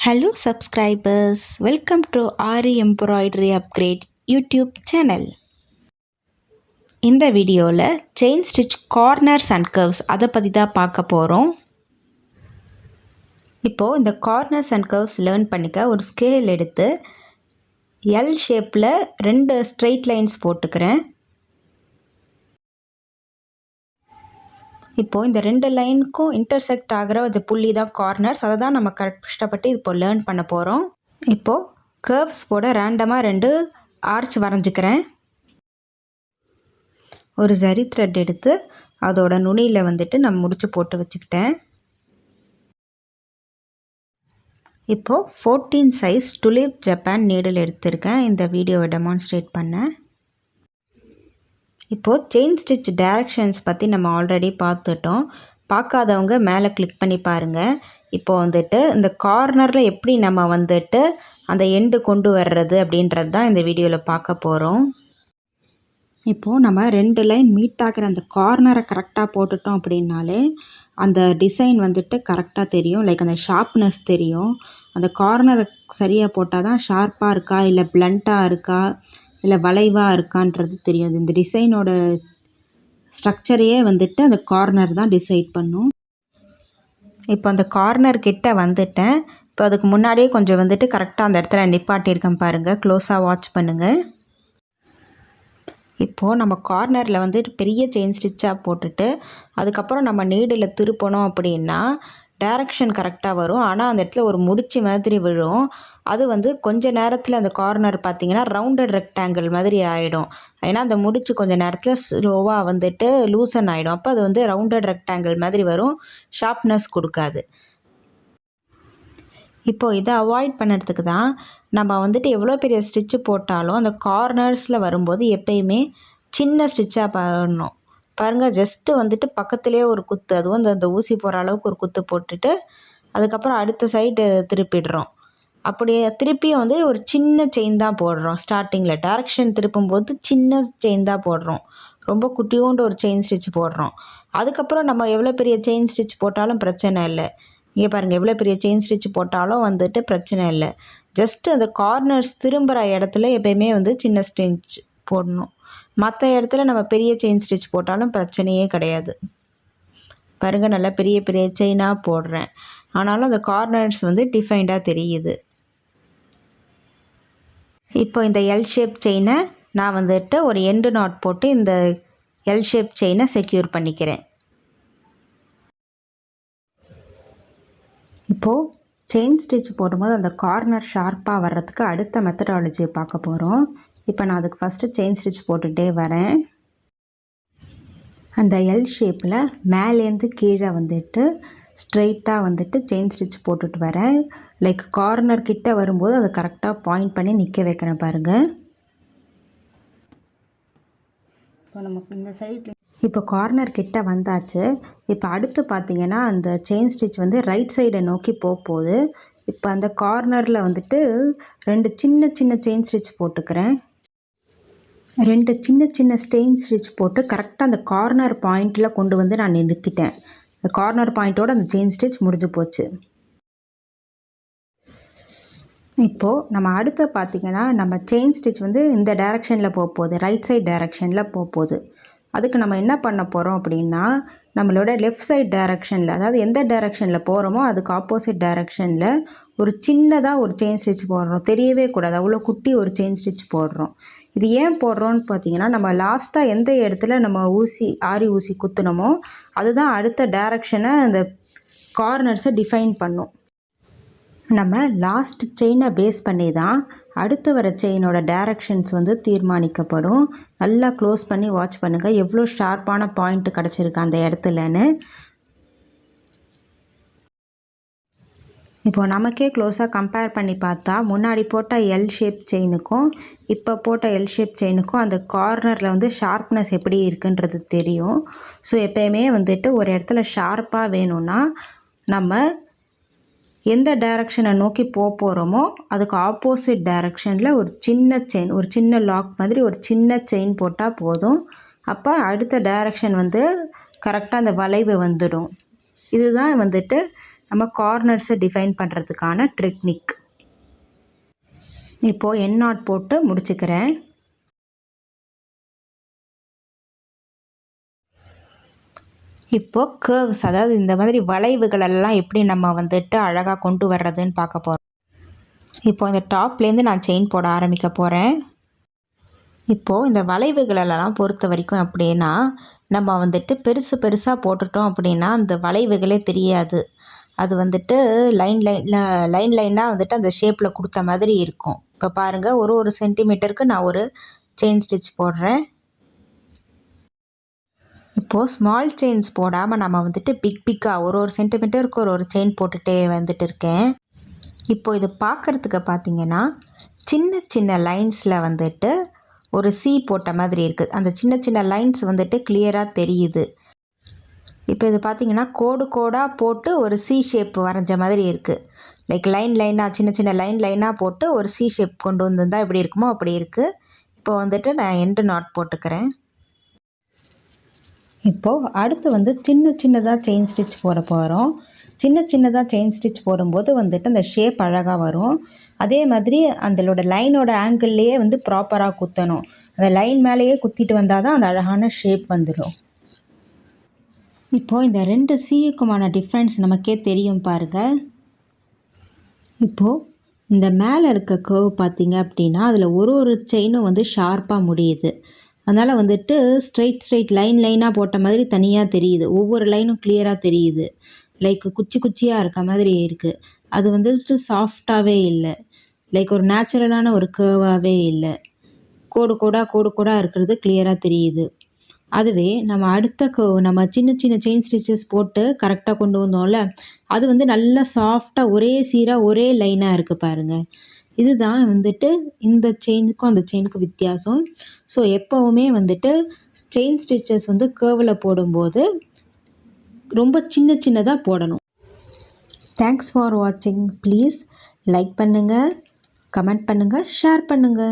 Hello subscribers, welcome to Ari Embroidery Upgrade YouTube channel. இந்த வீடியோவில் chain stitch corners and curves அதை பற்றி தான் பார்க்க போகிறோம். இப்போது இந்த கார்னர்ஸ் அண்ட் கர்வ்ஸ் லேர்ன் பண்ணிக்க ஒரு ஸ்கேல் எடுத்து எல் ஷேப்பில் 2 ஸ்ட்ரெயிட் லைன்ஸ் போட்டுக்கிறேன். இப்போது இந்த 2 லைனுக்கும் இன்டர்செக்ட் ஆகிற ஒரு புள்ளி தான் கார்னர்ஸ். அதை தான் நம்ம கஷ்டப்பட்டு இப்போ லேர்ன் பண்ண போகிறோம். இப்போது கர்வ்ஸ் போட ரேண்டமாக 2 ஆர்ச் வரைஞ்சிக்கிறேன். ஒரு ஜரி த்ரெட் எடுத்து அதோட நுனியில் நான் முடிச்சு போட்டு வச்சுக்கிட்டேன். இப்போது 14 சைஸ் டுலிப் ஜப்பான் நீடில் எடுத்திருக்கேன் இந்த வீடியோவை டெமான்ஸ்ட்ரேட் பண்ணேன். இப்போது செயின் ஸ்டிச் டைரக்ஷன்ஸ் பற்றி நம்ம ஆல்ரெடி பார்த்துட்டோம். பார்க்காதவங்க மேலே கிளிக் பண்ணி பாருங்கள். இப்போது இந்த கார்னரில் எப்படி நம்ம அந்த எண்டு கொண்டு வர்றது அப்படின்றது தான் இந்த வீடியோவில் பார்க்க போகிறோம். இப்போது நம்ம 2 லைன் மீட் ஆகிற அந்த கார்னரை கரெக்டாக போட்டுட்டோம் அப்படின்னாலே அந்த டிசைன் கரெக்டாக தெரியும். லைக் அந்த ஷார்ப்னஸ் தெரியும். அந்த கார்னரை சரியாக போட்டால் தான் ஷார்ப்பாக இருக்கா இல்லை பிளண்ட்டாக இருக்கா இல்லை வளைவாக இருக்கான்றது தெரியும். இந்த டிசைனோட ஸ்ட்ரக்சரையே அந்த கார்னர் தான் டிசைட் பண்ணும். இப்போ அந்த கார்னர் கிட்ட வந்துட்டேன். இப்போ அதுக்கு முன்னாடியே கொஞ்சம் கரெக்டாக அந்த இடத்துல நிப்பாட்டியிருக்கேன் பாருங்கள். க்ளோஸாக வாட்ச் பண்ணுங்கள். இப்போது நம்ம கார்னரில் பெரிய செயின் ஸ்டிச்சாக போட்டுட்டு அதுக்கப்புறம் நம்ம நீடில் திருப்பணும் அப்படின்னா டைரக்ஷன் கரெக்டாக வரும். ஆனால் அந்த இடத்துல ஒரு முடிச்சு மாதிரி விழும். அது கொஞ்ச நேரத்தில் அந்த கார்னர் பார்த்திங்கன்னா ரவுண்டட் ரெக்டாங்கிள் மாதிரி ஆகிடும். ஏன்னா அந்த முடிச்சு கொஞ்சம் நேரத்தில் ஸ்லோவாக லூசன் ஆகிடும். அப்போ அது ரவுண்டட் ரெக்டாங்கிள் மாதிரி வரும். ஷார்ப்னஸ் கொடுக்காது. இப்போது இதை அவாய்ட் பண்ணுறதுக்கு தான் நம்ம எவ்வளோ பெரிய ஸ்டிச்சு போட்டாலும் அந்த கார்னர்ஸில் வரும்போது எப்பயுமே சின்ன ஸ்டிச்சாக பண்ணணும். பாருங்கள், ஜஸ்ட்டு பக்கத்துலேயே ஒரு குத்து, அதுவும் அந்த ஊசி போகிற அளவுக்கு ஒரு குத்து போட்டுட்டு அதுக்கப்புறம் அடுத்த சைடு திருப்பிடுறோம். அப்படியே திருப்பியும் ஒரு சின்ன செயின் தான் போடுறோம். ஸ்டார்டிங்கில் டைரக்ஷன் திருப்பும்போது சின்ன செயின் தான் போடுறோம். ரொம்ப குட்டியோண்டு ஒரு செயின் ஸ்டிச் போடுறோம். அதுக்கப்புறம் நம்ம எவ்வளோ பெரிய செயின் ஸ்டிச் போட்டாலும் பிரச்சனை இல்லை. இங்கே பாருங்கள், எவ்வளோ பெரிய செயின் ஸ்டிச் போட்டாலும் பிரச்சனை இல்லை. ஜஸ்ட்டு அந்த கார்னர்ஸ் திரும்புகிற இடத்துல எப்பயுமே சின்ன ஸ்டிச் போடணும். மற்ற இடத்துல நம்ம பெரிய செயின் ஸ்டிச் போட்டாலும் பிரச்சனையே கிடையாது. பாருங்கள், நல்லா பெரிய பெரிய செயினாக போடுறேன். ஆனாலும் அந்த கார்னர்ஸ் டிஃபைண்டாக தெரியுது. இப்போ இந்த எல் ஷேப் செயினை நான் ஒரு எண்டு நாட் போட்டு இந்த எல் ஷேப் செயினை செக்யூர் பண்ணிக்கிறேன். இப்போது செயின் ஸ்டிச் போடும்போது அந்த கார்னர் ஷார்ப்பாக வர்றதுக்கு அடுத்த மெத்தடாலஜியை பார்க்க போகிறோம். இப்போ நான் அதுக்கு ஃபஸ்ட்டு செயின் ஸ்டிச் போட்டுகிட்டே வரேன். அந்த எல் ஷேப்பில் மேலேருந்து கீழே ஸ்ட்ரெயிட்டாக செயின் ஸ்டிச் போட்டுட்டு வரேன். லைக் கார்னர் கிட்ட வரும்போது அதை கரெக்டாக பாயிண்ட் பண்ணி நிற்க வைக்கிறேன் பாருங்கள். இப்போ நமக்கு இந்த சைடில் இப்போ கார்னர் கிட்ட வந்தாச்சு. இப்போ அடுத்து பார்த்திங்கன்னா அந்த செயின் ஸ்டிச் ரைட் சைடை நோக்கி போகுது. இப்போ அந்த கார்னரில் 2 சின்ன சின்ன செயின் ஸ்டிச் போட்டுக்கிறேன். 2 சின்ன சின்ன செயின் ஸ்டிச் போட்டு கரெக்டாக அந்த கார்னர் பாயிண்டில் கொண்டு நான் நிறுத்திட்டேன். அந்த கார்னர் பாயிண்ட்டோட அந்த செயின் ஸ்டிச் முடிஞ்சு போச்சு. இப்போது நம்ம அடுத்து பார்த்திங்கன்னா நம்ம செயின் ஸ்டிச் இந்த டைரக்ஷனில் போகுது, ரைட் சைட் டைரக்ஷனில் போகுது. அதுக்கு நம்ம என்ன பண்ண போகிறோம் அப்படின்னா நம்மளோட லெஃப்ட் சைட் டைரக்ஷனில், அதாவது எந்த டைரக்ஷனில் போகிறோமோ அதுக்கு ஆப்போசிட் டைரக்ஷனில் ஒரு சின்னதாக ஒரு செயின் ஸ்டிச் போடுறோம். தெரியவே கூடாது, அவ்வளோ குட்டி ஒரு செயின் ஸ்டிச் போடுறோம். இது ஏன் போடுறோன்னு பார்த்தீங்கன்னா நம்ம லாஸ்ட்டாக எந்த இடத்துல நம்ம ஆரி ஊசி குத்துனமோ அதுதான் அடுத்த டைரக்ஷனை அந்த கார்னர்ஸை டிஃபைன் பண்ணும். நம்ம லாஸ்ட் செயினை பேஸ் பண்ணி தான் அடுத்து வர செயினோட டைரக்ஷன்ஸ் தீர்மானிக்கப்படும். நல்லா க்ளோஸ் பண்ணி வாட்ச் பண்ணுங்கள் எவ்வளோ ஷார்ப்பான பாயிண்ட் கிடச்சிருக்கு அந்த இடத்துலன்னு. இப்போ நமக்கே க்ளோஸாக கம்பேர் பண்ணி பார்த்தா முன்னாடி போட்ட எல் ஷேப் செயினுக்கும் இப்போ போட்ட எல் ஷேப் செயினுக்கும் அந்த கார்னரில் ஷார்ப்னஸ் எப்படி இருக்குன்றது தெரியும். ஸோ எப்பயுமே ஒரு இடத்துல ஷார்ப்பாக வேணும்னா நம்ம எந்த டைரக்ஷனை நோக்கி போகிறோமோ அதுக்கு ஆப்போசிட் டைரக்ஷனில் ஒரு சின்ன செயின், ஒரு சின்ன லாக் மாதிரி ஒரு சின்ன செயின் போட்டால் போதும். அப்போ அடுத்த டைரக்ஷன் கரெக்டாக அந்த வளைவு வந்துடும். இதுதான் நம்ம கார்னர்ஸை டிஃபைன் பண்ணுறதுக்கான டெக்னிக். இப்போது என் நாட் போட்டு முடிச்சுக்கிறேன். இப்போது கர்வ்ஸ், அதாவது இந்த மாதிரி வளைவுகளெல்லாம் எப்படி நம்ம வந்துட்டு அழகாக கொண்டு வர்றதுன்னு பார்க்க போகிறோம். இப்போ இந்த டாப்லேருந்து நான் செயின் போட ஆரம்பிக்க போகிறேன். இப்போது இந்த வளைவுகளெல்லாம் பொறுத்த வரைக்கும் அப்படின்னா, நம்ம வந்துட்டு பெருசு பெருசாக போட்டுட்டோம் அப்படின்னா அந்த வளைவுகளே தெரியாது. அது வந்துட்டு லைன் லைனாக வந்துட்டு அந்த ஷேப்பில் கொடுத்த மாதிரி இருக்கும். இப்போ பாருங்கள், ஒரு சென்டிமீட்டருக்கு நான் ஒரு செயின் ஸ்டிச் போடுறேன். இப்போது ஸ்மால் செயின்ஸ் போடாமல் நம்ம வந்துட்டு பிக்காக ஒரு சென்டிமீட்டருக்கு ஒரு செயின் போட்டுகிட்டே வந்துட்டு இருக்கேன். இப்போ இது பார்க்குறதுக்கு பார்த்தீங்கன்னா சின்ன சின்ன லைன்ஸில் வந்துட்டு ஒரு சி போட்ட மாதிரி இருக்குது. அந்த சின்ன சின்ன லைன்ஸ் வந்துட்டு கிளியராக தெரியுது. இப்போ இது பார்த்தீங்கன்னா கோடாக போட்டு ஒரு சி ஷேப் வரைஞ்ச மாதிரி இருக்குது. லைக் லைனாக சின்ன சின்ன லைனாக போட்டு ஒரு சி ஷேப் கொண்டு வந்திருந்தால் எப்படி இருக்குமோ அப்படி இருக்குது. இப்போ வந்துட்டு நான் எண்டு நாட் போட்டுக்கிறேன். இப்போது அடுத்து வந்து சின்னதாக செயின் ஸ்டிச் போட போகிறோம். சின்னதாக செயின் ஸ்டிச் போடும்போது வந்துட்டு அந்த ஷேப் அழகாக வரும். அதே மாதிரி அதோட லைனோட ஆங்கிள்லேயே வந்து ப்ராப்பராக குத்தணும். அந்த லைன் மேலேயே குத்திட்டு வந்தால் தான் அந்த அழகான ஷேப் வந்துடும். இப்போது இந்த 2 சீக்குமான டிஃப்ரென்ஸ் நமக்கே தெரியும் பாருங்கள். இப்போது இந்த மேலே இருக்க கர்வ் பார்த்தீங்க அப்படின்னா அதில் ஒரு செயினும் வந்து ஷார்ப்பாக முடியுது. அதனால் வந்துட்டு ஸ்ட்ரைட் லைனாக போட்ட மாதிரி தனியாக தெரியுது. ஒவ்வொரு லைனும் கிளியராக தெரியுது. லைக் குச்சியாக இருக்க மாதிரி இருக்குது. அது வந்துட்டு சாஃப்டாகவே இல்லை. லைக் ஒரு நேச்சுரலான ஒரு கர்வாகவே இல்லை. கோடாக இருக்கிறது கிளியராக தெரியுது. அதுவே நம்ம அடுத்த நம்ம சின்ன செயின் ஸ்டிச்சஸ் போட்டு கரெக்டாக கொண்டு வந்தோம்ல, அது வந்து நல்லா சாஃப்டாக ஒரே சீராக ஒரே லைனாக இருக்குது பாருங்கள். இதுதான் வந்துட்டு இந்த செயினுக்கும் அந்த செயினுக்கும் வித்தியாசம். ஸோ எப்போவுமே வந்துட்டு செயின் ஸ்டிச்சஸ் வந்து கர்வில் போடும்போது ரொம்ப சின்னதாக போடணும். தேங்க்ஸ் ஃபார் வாட்சிங். ப்ளீஸ் லைக் பண்ணுங்கள், கமெண்ட் பண்ணுங்கள், ஷேர் பண்ணுங்கள்.